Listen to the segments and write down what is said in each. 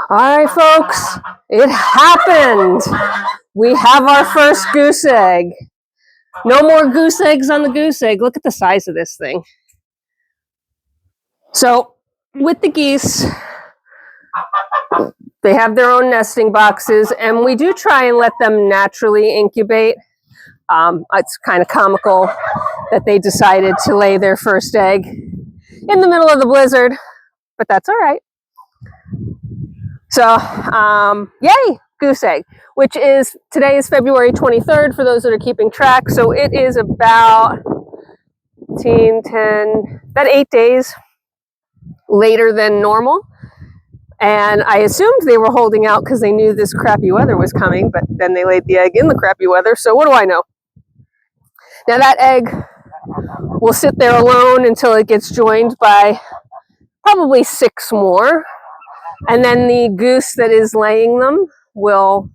All right, folks, it happened. We have our first goose egg. No more goose eggs on the goose egg. Look at the size of this thing. So with the geese, they have their own nesting boxes, and we do try and let them naturally incubate. It's kind of comical that they decided to lay their first egg in the middle of the blizzard, but that's all right. So, yay, goose egg, which is, today is February 23rd for those that are keeping track. So it is about 8 days later than normal. And I assumed they were holding out because they knew this crappy weather was coming, but then they laid the egg in the crappy weather. So what do I know? Now that egg will sit there alone until it gets joined by probably 6 more. And then the goose that is laying them will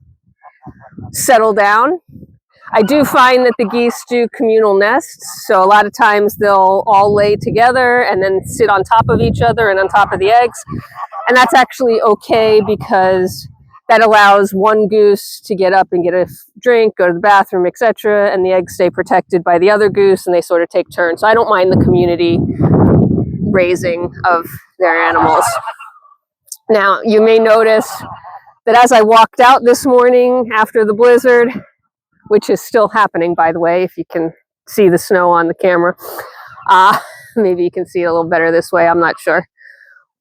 settle down. I do find that the geese do communal nests. So a lot of times they'll all lay together and then sit on top of each other and on top of the eggs. And that's actually okay because that allows one goose to get up and get a drink, go to the bathroom, etc. And the eggs stay protected by the other goose and they sort of take turns. So I don't mind the community raising of their animals. Now, you may notice that as I walked out this morning after the blizzard, which is still happening, by the way, if you can see the snow on the camera. Maybe you can see it a little better this way, I'm not sure.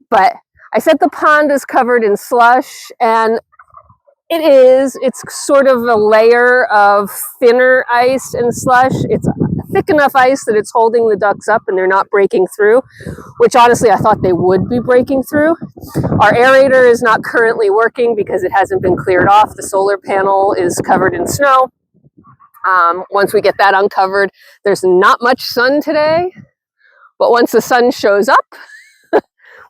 But I said the pond is covered in slush, and it is. It's sort of a layer of thinner ice and slush. It's thick enough ice that it's holding the ducks up and they're not breaking through, which honestly I thought they would be breaking through. Our aerator is not currently working because it hasn't been cleared off. The solar panel is covered in snow. Once we get that uncovered, there's not much sun today, but once the sun shows up,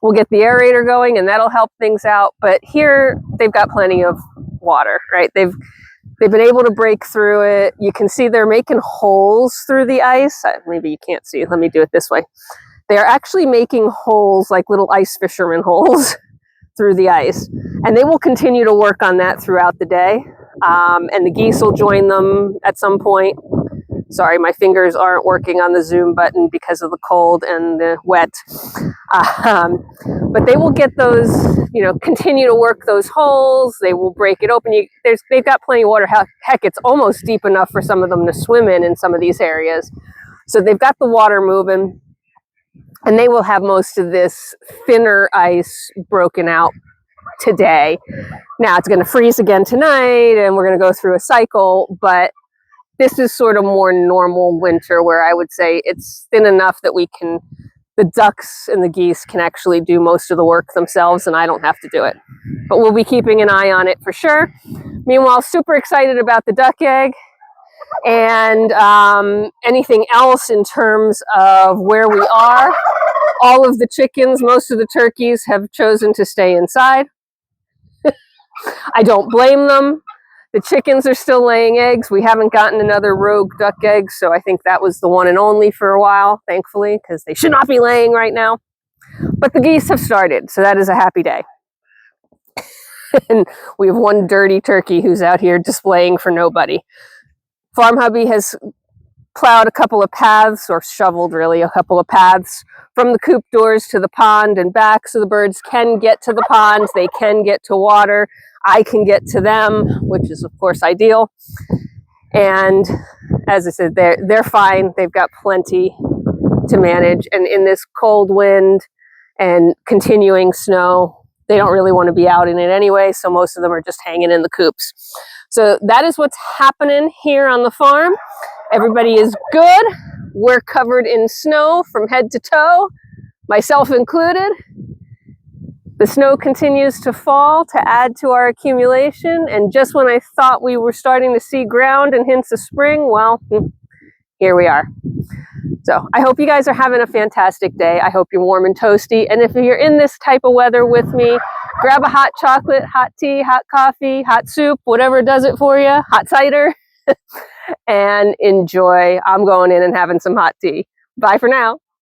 we'll get the aerator going and that'll help things out. But here they've got plenty of water, right? They've been able to break through it. You can see they're making holes through the ice. Maybe you can't see. Let me do it this way. They're actually making holes like little ice fisherman holes through the ice. And they will continue to work on that throughout the day. And the geese will join them at some point. Sorry, my fingers aren't working on the zoom button because of the cold and the wet. But they will get those, continue to work those holes. They will break it open. They've got plenty of water. Heck, it's almost deep enough for some of them to swim in some of these areas. So they've got the water moving. And they will have most of this thinner ice broken out today. Now it's going to freeze again tonight and we're going to go through a cycle, but this is sort of more normal winter where I would say it's thin enough that the ducks and the geese can actually do most of the work themselves and I don't have to do it. But we'll be keeping an eye on it for sure. Meanwhile, super excited about the duck egg and anything else in terms of where we are. All of the chickens, most of the turkeys have chosen to stay inside. I don't blame them. The chickens are still laying eggs. We haven't gotten another rogue duck egg, so I think that was the one and only for a while, thankfully, because they should not be laying right now. But the geese have started, so that is a happy day. And we have one dirty turkey who's out here displaying for nobody. Farm Hubby has plowed a couple of paths, or shoveled really a couple of paths from the coop doors to the pond and back, so the birds can get to the pond, they can get to water, I can get to them, which is of course ideal. And as I said, they're fine. They've got plenty to manage. And in this cold wind and continuing snow, they don't really want to be out in it anyway. So most of them are just hanging in the coops. So that is what's happening here on the farm. Everybody is good. We're covered in snow from head to toe, myself included. The snow continues to fall to add to our accumulation, and just when I thought we were starting to see ground and hints of spring, well, here we are. So I hope you guys are having a fantastic day. I hope you're warm and toasty, and if you're in this type of weather with me, grab a hot chocolate, hot tea, hot coffee, hot soup, whatever does it for you, hot cider, and enjoy. I'm going in and having some hot tea. Bye for now.